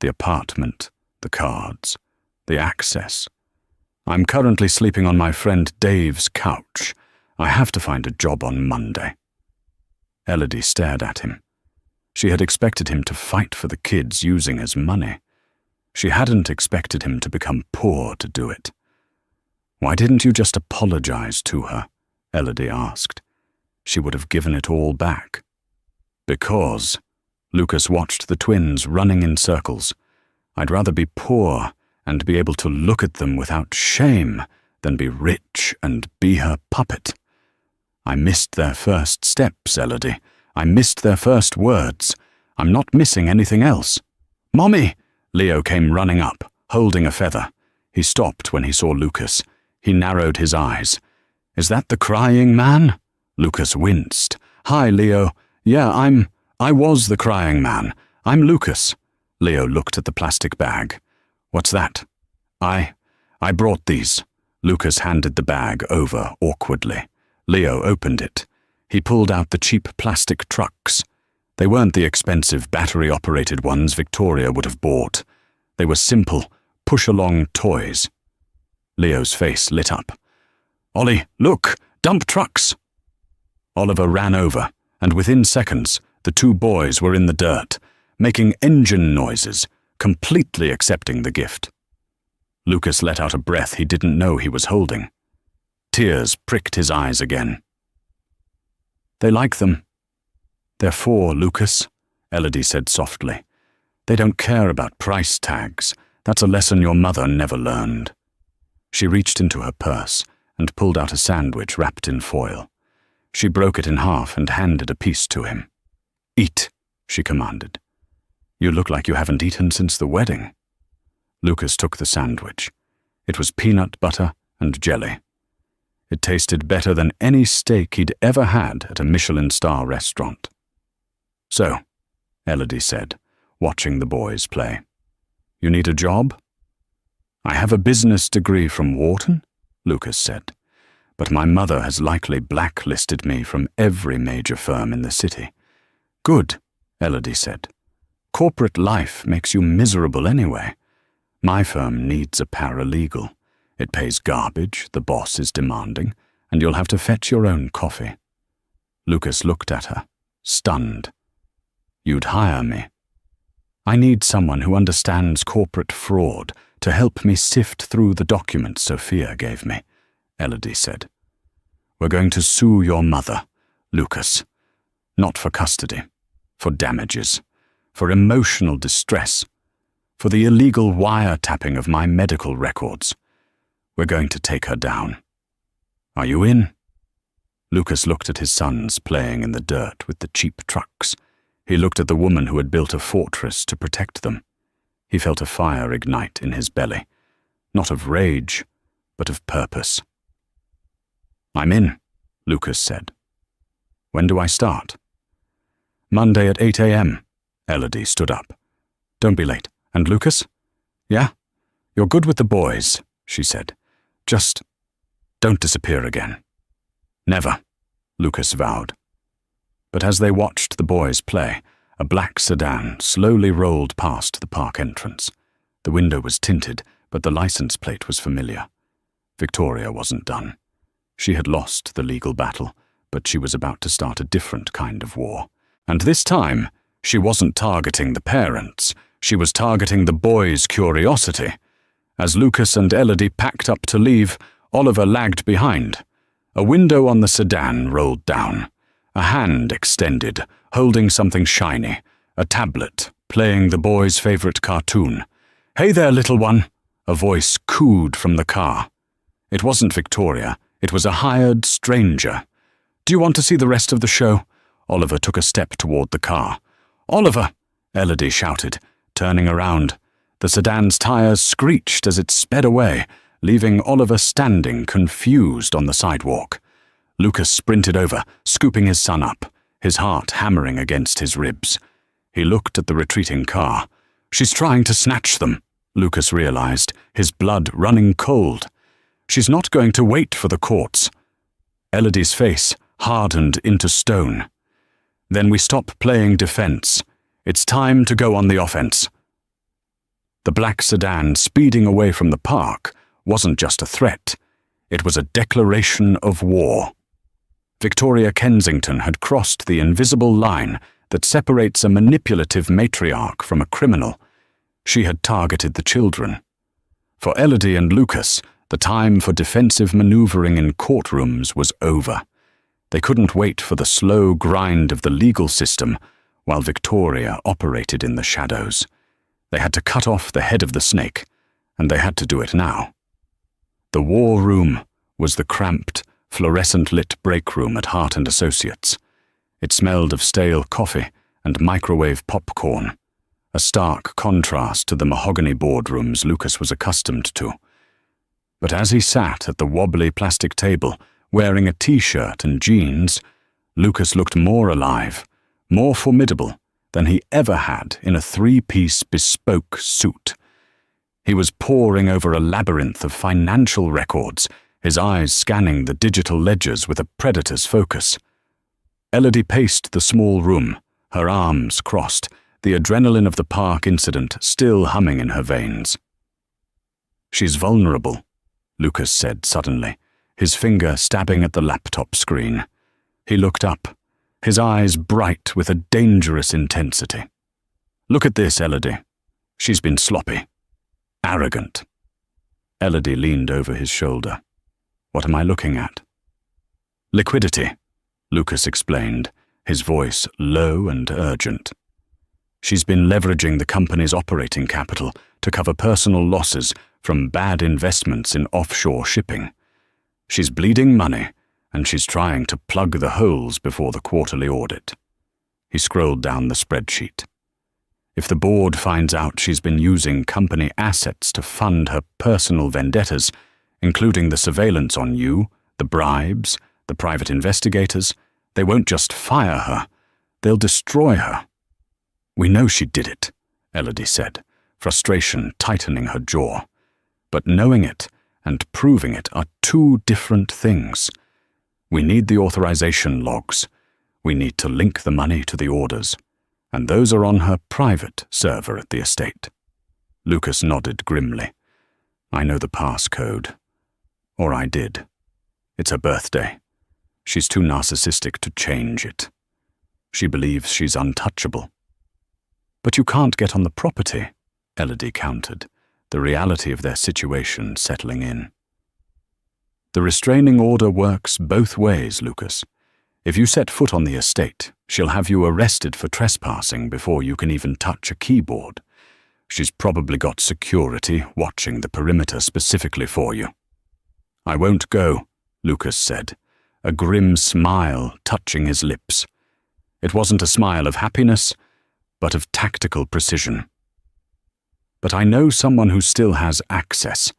The apartment, the cards, the access. I'm currently sleeping on my friend Dave's couch. I have to find a job on Monday." Elodie stared at him. She had expected him to fight for the kids using his money. She hadn't expected him to become poor to do it. "Why didn't you just apologize to her?" Elodie asked. "She would have given it all back." "Because," Lucas watched the twins running in circles, I'd rather be poor and be able to look at them without shame than be rich and be her puppet. I missed their first steps, Elodie. I missed their first words. I'm not missing anything else. Mommy! Leo came running up, holding a feather. He stopped when he saw Lucas. He narrowed his eyes. Is that the crying man? Lucas winced. Hi, Leo. Yeah, I was the crying man. I'm Lucas. Leo looked at the plastic bag. What's that? I brought these. Lucas handed the bag over awkwardly. Leo opened it. He pulled out the cheap plastic trucks. They weren't the expensive battery-operated ones Victoria would have bought. They were simple, push-along toys. Leo's face lit up. Ollie, look! Dump trucks! Oliver ran over, and within seconds, the two boys were in the dirt, making engine noises, completely accepting the gift. Lucas let out a breath he didn't know he was holding. Tears pricked his eyes again. They like them. They're for Lucas, Elodie said softly. They don't care about price tags. That's a lesson your mother never learned. She reached into her purse and pulled out a sandwich wrapped in foil. She broke it in half and handed a piece to him. Eat, she commanded. You look like you haven't eaten since the wedding. Lucas took the sandwich. It was peanut butter and jelly. It tasted better than any steak he'd ever had at a Michelin star restaurant. So, Elodie said, watching the boys play. You need a job? I have a business degree from Wharton, Lucas said, but my mother has likely blacklisted me from every major firm in the city. Good, Elodie said. Corporate life makes you miserable anyway. My firm needs a paralegal. It pays garbage, the boss is demanding, and you'll have to fetch your own coffee. Lucas looked at her, stunned. You'd hire me. I need someone who understands corporate fraud to help me sift through the documents Sophia gave me, Elodie said. We're going to sue your mother, Lucas. Not for custody, for damages, for emotional distress, for the illegal wiretapping of my medical records. We're going to take her down. Are you in? Lucas looked at his sons playing in the dirt with the cheap trucks. He looked at the woman who had built a fortress to protect them. He felt a fire ignite in his belly, not of rage, but of purpose. I'm in, Lucas said. When do I start? Monday at 8 a.m. Elodie stood up. Don't be late. And Lucas? Yeah? You're good with the boys, she said. Just don't disappear again. Never, Lucas vowed. But as they watched the boys play, a black sedan slowly rolled past the park entrance. The window was tinted, but the license plate was familiar. Victoria wasn't done. She had lost the legal battle, but she was about to start a different kind of war. And this time, she wasn't targeting the parents. She was targeting the boys' curiosity. As Lucas and Elodie packed up to leave, Oliver lagged behind. A window on the sedan rolled down. A hand extended, holding something shiny, a tablet, playing the boys' favorite cartoon. Hey there, little one, a voice cooed from the car. It wasn't Victoria, it was a hired stranger. Do you want to see the rest of the show? Oliver took a step toward the car. Oliver, Elodie shouted, turning around. The sedan's tires screeched as it sped away, leaving Oliver standing confused on the sidewalk. Lucas sprinted over, scooping his son up, his heart hammering against his ribs. He looked at the retreating car. She's trying to snatch them, Lucas realized, his blood running cold. She's not going to wait for the courts. Elodie's face hardened into stone. Then we stop playing defense. It's time to go on the offense. The black sedan speeding away from the park wasn't just a threat. It was a declaration of war. Victoria Kensington had crossed the invisible line that separates a manipulative matriarch from a criminal. She had targeted the children. For Elodie and Lucas, the time for defensive maneuvering in courtrooms was over. They couldn't wait for the slow grind of the legal system while Victoria operated in the shadows. They had to cut off the head of the snake, and they had to do it now. The war room was the cramped, fluorescent-lit break room at Hart & Associates. It smelled of stale coffee and microwave popcorn, a stark contrast to the mahogany boardrooms Lucas was accustomed to. But as he sat at the wobbly plastic table, wearing a t-shirt and jeans, Lucas looked more alive, more formidable than he ever had in a three-piece bespoke suit. He was poring over a labyrinth of financial records, his eyes scanning the digital ledgers with a predator's focus. Elodie paced the small room, her arms crossed, the adrenaline of the park incident still humming in her veins. "She's vulnerable," Lucas said suddenly, his finger stabbing at the laptop screen. He looked up, his eyes bright with a dangerous intensity. "Look at this, Elodie. She's been sloppy. Arrogant." Elodie leaned over his shoulder. "What am I looking at?" "Liquidity," Lucas explained, his voice low and urgent. "She's been leveraging the company's operating capital to cover personal losses from bad investments in offshore shipping. She's bleeding money, and she's trying to plug the holes before the quarterly audit." He scrolled down the spreadsheet. "If the board finds out she's been using company assets to fund her personal vendettas, including the surveillance on you, the bribes, the private investigators, they won't just fire her, they'll destroy her." "We know she did it," Elodie said, frustration tightening her jaw. "But knowing it and proving it are two different things. We need the authorization logs. We need to link the money to the orders, and those are on her private server at the estate." Lucas nodded grimly. "I know the passcode. Or I did. It's her birthday. She's too narcissistic to change it. She believes she's untouchable." "But you can't get on the property," Elodie countered, the reality of their situation settling in. "The restraining order works both ways, Lucas. If you set foot on the estate, she'll have you arrested for trespassing before you can even touch a keyboard. She's probably got security watching the perimeter specifically for you." "I won't go," Lucas said, a grim smile touching his lips. It wasn't a smile of happiness, but of tactical precision. "But I know someone who still has access.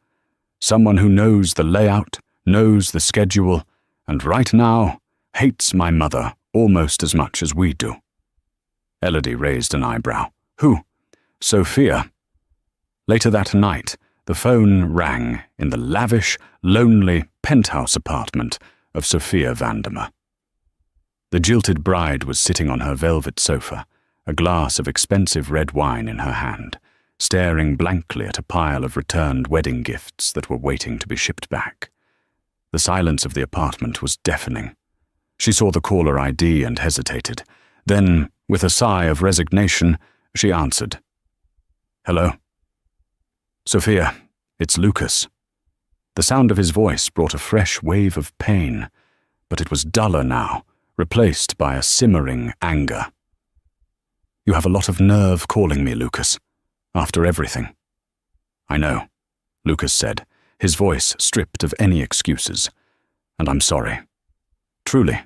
Someone who knows the layout, knows the schedule, and right now hates my mother almost as much as we do." Elodie raised an eyebrow. "Who?" "Sophia." Later that night, the phone rang in the lavish, lonely penthouse apartment of Sophia Vandermeer. The jilted bride was sitting on her velvet sofa, a glass of expensive red wine in her hand, staring blankly at a pile of returned wedding gifts that were waiting to be shipped back. The silence of the apartment was deafening. She saw the caller ID and hesitated. Then, with a sigh of resignation, she answered. "Hello?" "Sophia, it's Lucas." The sound of his voice brought a fresh wave of pain, but it was duller now, replaced by a simmering anger. "You have a lot of nerve calling me, Lucas, after everything." "I know," Lucas said, his voice stripped of any excuses. "And I'm sorry. Truly,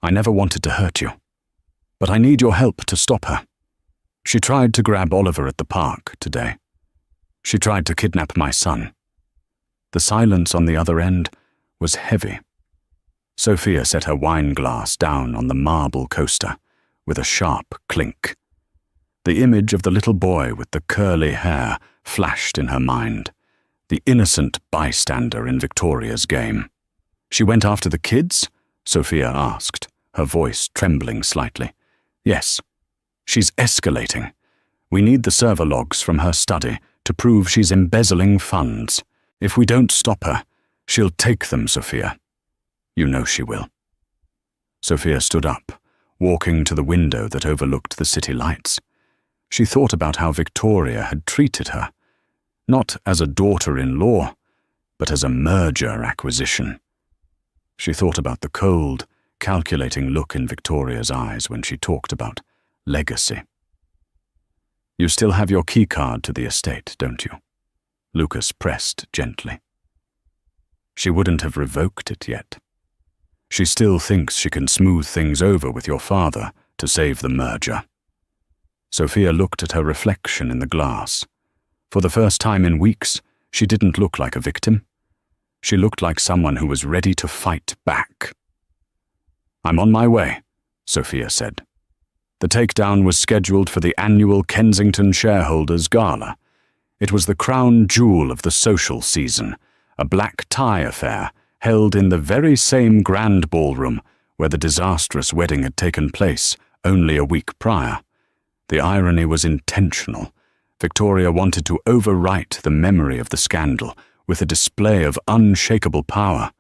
I never wanted to hurt you. But I need your help to stop her. She tried to grab Oliver at the park today. She tried to kidnap my son." The silence on the other end was heavy. Sophia set her wine glass down on the marble coaster with a sharp clink. The image of the little boy with the curly hair flashed in her mind, the innocent bystander in Victoria's game. "She went after the kids?" Sophia asked, her voice trembling slightly. "Yes. She's escalating. We need the server logs from her study to prove she's embezzling funds. If we don't stop her, she'll take them, Sophia. You know she will." Sophia stood up, walking to the window that overlooked the city lights. She thought about how Victoria had treated her, not as a daughter-in-law, but as a merger acquisition. She thought about the cold, calculating look in Victoria's eyes when she talked about legacy. You still have your keycard to the estate, don't you? Lucas pressed gently. She wouldn't have revoked it yet. She still thinks she can smooth things over with your father to save the merger. Sophia looked at her reflection in the glass. For the first time in weeks, she didn't look like a victim. She looked like someone who was ready to fight back. I'm on my way, Sophia said. The takedown was scheduled for the annual Kensington Shareholders' Gala. It was the crown jewel of the social season, a black tie affair held in the very same grand ballroom where the disastrous wedding had taken place only a week prior. The irony was intentional. Victoria wanted to overwrite the memory of the scandal with a display of unshakable power.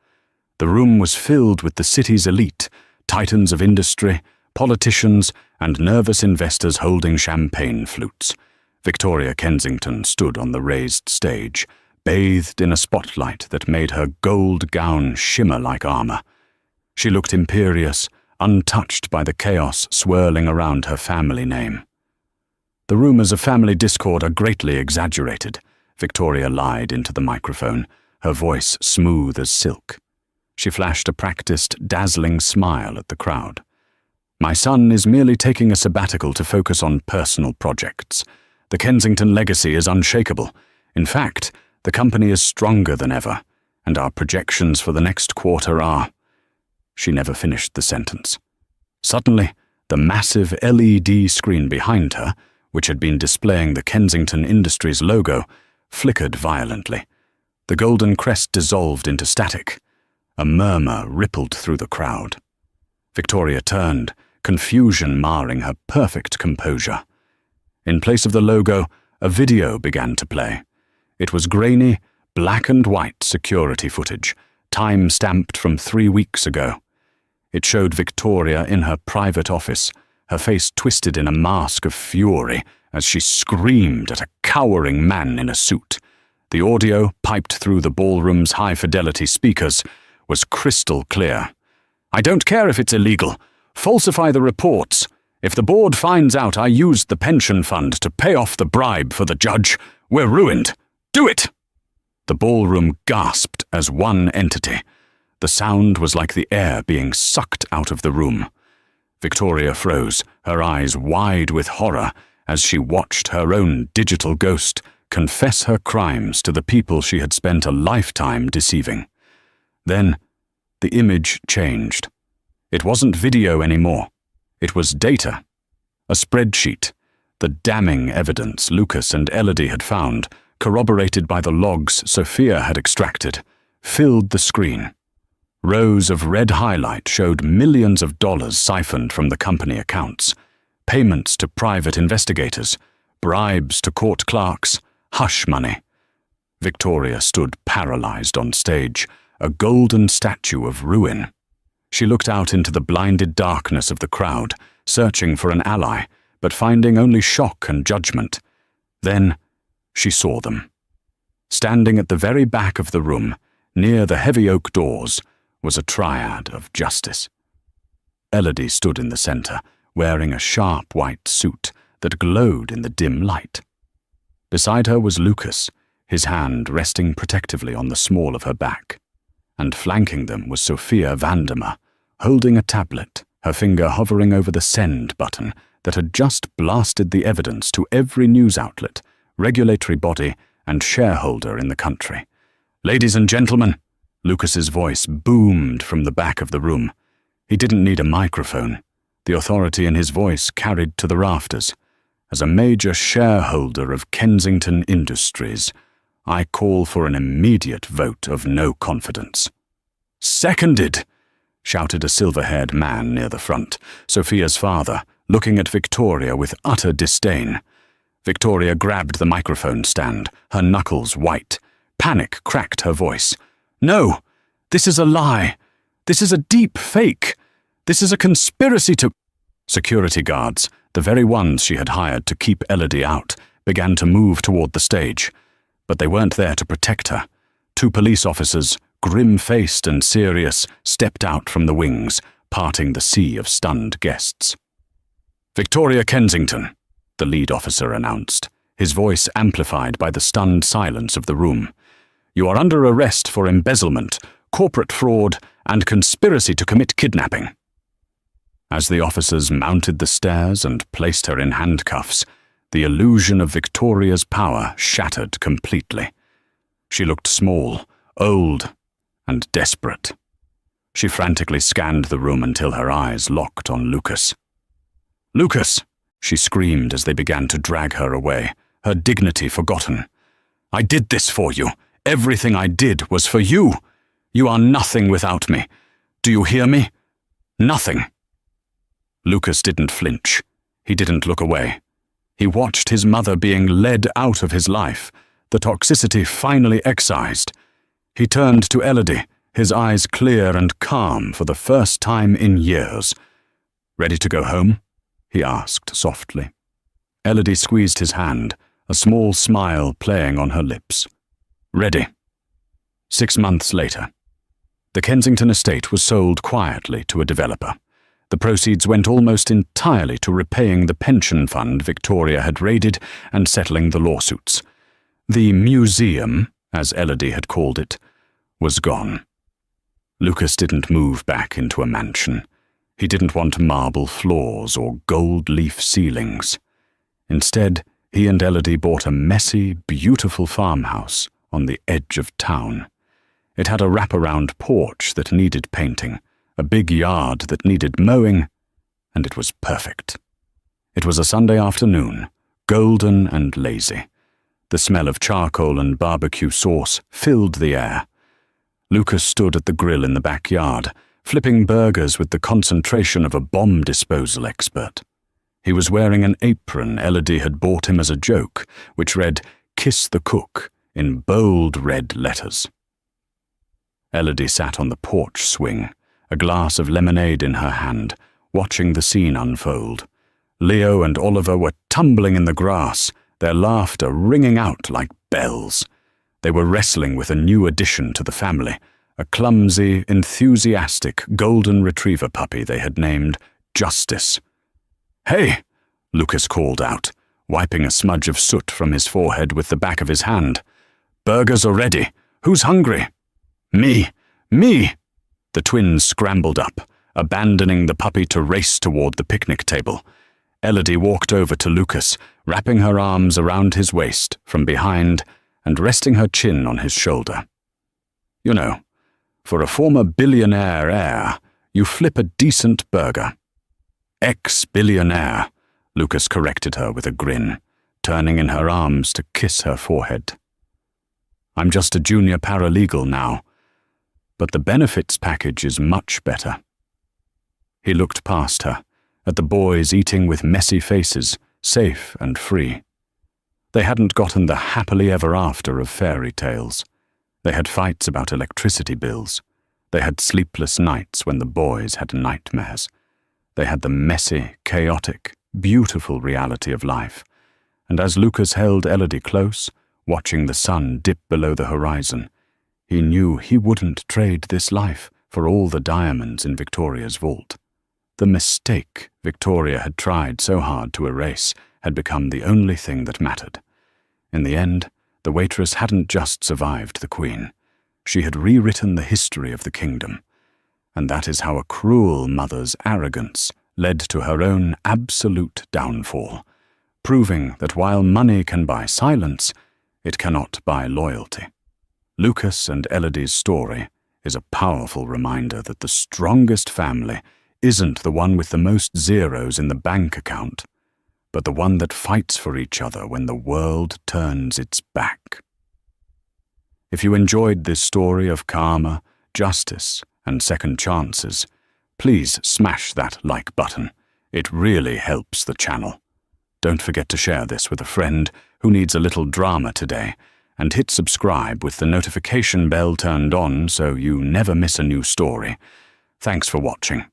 The room was filled with the city's elite, titans of industry, politicians, and nervous investors holding champagne flutes. Victoria Kensington stood on the raised stage, bathed in a spotlight that made her gold gown shimmer like armor. She looked imperious, untouched by the chaos swirling around her family name. The rumors of family discord are greatly exaggerated, Victoria lied into the microphone, her voice smooth as silk. She flashed a practiced, dazzling smile at the crowd. My son is merely taking a sabbatical to focus on personal projects. The Kensington legacy is unshakable. In fact, the company is stronger than ever, and our projections for the next quarter are... She never finished the sentence. Suddenly, the massive LED screen behind her, which had been displaying the Kensington Industries logo, flickered violently. The golden crest dissolved into static. A murmur rippled through the crowd. Victoria turned, confusion marring her perfect composure. In place of the logo, a video began to play. It was grainy, black and white security footage, time-stamped from 3 weeks ago. It showed Victoria in her private office, her face twisted in a mask of fury as she screamed at a cowering man in a suit. The audio, piped through the ballroom's high-fidelity speakers, was crystal clear. I don't care if it's illegal. Falsify the reports. If the board finds out I used the pension fund to pay off the bribe for the judge, we're ruined. Do it! The ballroom gasped as one entity. The sound was like the air being sucked out of the room. Victoria froze, her eyes wide with horror, as she watched her own digital ghost confess her crimes to the people she had spent a lifetime deceiving. Then, the image changed. It wasn't video anymore. It was data. A spreadsheet. The damning evidence Lucas and Elodie had found, corroborated by the logs Sophia had extracted, filled the screen. Rows of red highlight showed millions of dollars siphoned from the company accounts, payments to private investigators, bribes to court clerks, hush money. Victoria stood paralyzed on stage, a golden statue of ruin. She looked out into the blinded darkness of the crowd, searching for an ally, but finding only shock and judgment. Then she saw them. Standing at the very back of the room, near the heavy oak doors, was a triad of justice. Elodie stood in the center, wearing a sharp white suit that glowed in the dim light. Beside her was Lucas, his hand resting protectively on the small of her back. And flanking them was Sophia Vandermeer, holding a tablet, her finger hovering over the send button that had just blasted the evidence to every news outlet, regulatory body, and shareholder in the country. Ladies and gentlemen, Lucas's voice boomed from the back of the room. He didn't need a microphone. The authority in his voice carried to the rafters. As a major shareholder of Kensington Industries, I call for an immediate vote of no confidence. Seconded, shouted a silver-haired man near the front, Sophia's father, looking at Victoria with utter disdain. Victoria grabbed the microphone stand, her knuckles white. Panic cracked her voice. No, this is a lie. This is a deep fake. This is a conspiracy to... Security guards, the very ones she had hired to keep Elodie out, began to move toward the stage. But they weren't there to protect her. 2 police officers, grim-faced and serious, stepped out from the wings, parting the sea of stunned guests. Victoria Kensington, the lead officer announced, his voice amplified by the stunned silence of the room. "You are under arrest for embezzlement, corporate fraud, and conspiracy to commit kidnapping." As the officers mounted the stairs and placed her in handcuffs, the illusion of Victoria's power shattered completely. She looked small, old, and desperate. She frantically scanned the room until her eyes locked on Lucas. "Lucas!" she screamed as they began to drag her away, her dignity forgotten. "I did this for you. Everything I did was for you. You are nothing without me. Do you hear me? Nothing." Lucas didn't flinch. He didn't look away. He watched his mother being led out of his life, the toxicity finally excised. He turned to Elodie, his eyes clear and calm for the first time in years. "Ready to go home?" he asked softly. Elodie squeezed his hand, a small smile playing on her lips. "Ready." 6 months later. The Kensington estate was sold quietly to a developer. The proceeds went almost entirely to repaying the pension fund Victoria had raided and settling the lawsuits. The museum, as Elodie had called it, was gone. Lucas didn't move back into a mansion. He didn't want marble floors or gold leaf ceilings. Instead, he and Elodie bought a messy, beautiful farmhouse on the edge of town. It had a wraparound porch that needed painting, a big yard that needed mowing, and it was perfect. It was a Sunday afternoon, golden and lazy. The smell of charcoal and barbecue sauce filled the air. Lucas stood at the grill in the backyard, flipping burgers with the concentration of a bomb disposal expert. He was wearing an apron Elodie had bought him as a joke, which read, "Kiss the Cook," in bold red letters. Elodie sat on the porch swing, a glass of lemonade in her hand, watching the scene unfold. Leo and Oliver were tumbling in the grass, their laughter ringing out like bells. They were wrestling with a new addition to the family, a clumsy, enthusiastic golden retriever puppy they had named Justice. "Hey!" Lucas called out, wiping a smudge of soot from his forehead with the back of his hand. "Burgers are ready. Who's hungry?" "Me! Me!" The twins scrambled up, abandoning the puppy to race toward the picnic table. Elodie walked over to Lucas, wrapping her arms around his waist from behind and resting her chin on his shoulder. "You know, for a former billionaire heir, you flip a decent burger." "Ex-billionaire," Lucas corrected her with a grin, turning in her arms to kiss her forehead. "I'm just a junior paralegal now, but the benefits package is much better." He looked past her, at the boys eating with messy faces, safe and free. They hadn't gotten the happily ever after of fairy tales. They had fights about electricity bills. They had sleepless nights when the boys had nightmares. They had the messy, chaotic, beautiful reality of life. And as Lucas held Elodie close, watching the sun dip below the horizon, he knew he wouldn't trade this life for all the diamonds in Victoria's vault. The mistake Victoria had tried so hard to erase had become the only thing that mattered. In the end, the waitress hadn't just survived the Queen. She had rewritten the history of the kingdom. And that is how a cruel mother's arrogance led to her own absolute downfall, proving that while money can buy silence, it cannot buy loyalty. Lucas and Elodie's story is a powerful reminder that the strongest family isn't the one with the most zeros in the bank account, but the one that fights for each other when the world turns its back. If you enjoyed this story of karma, justice, and second chances, please smash that like button. It really helps the channel. Don't forget to share this with a friend who needs a little drama today, and hit subscribe with the notification bell turned on so you never miss a new story. Thanks for watching.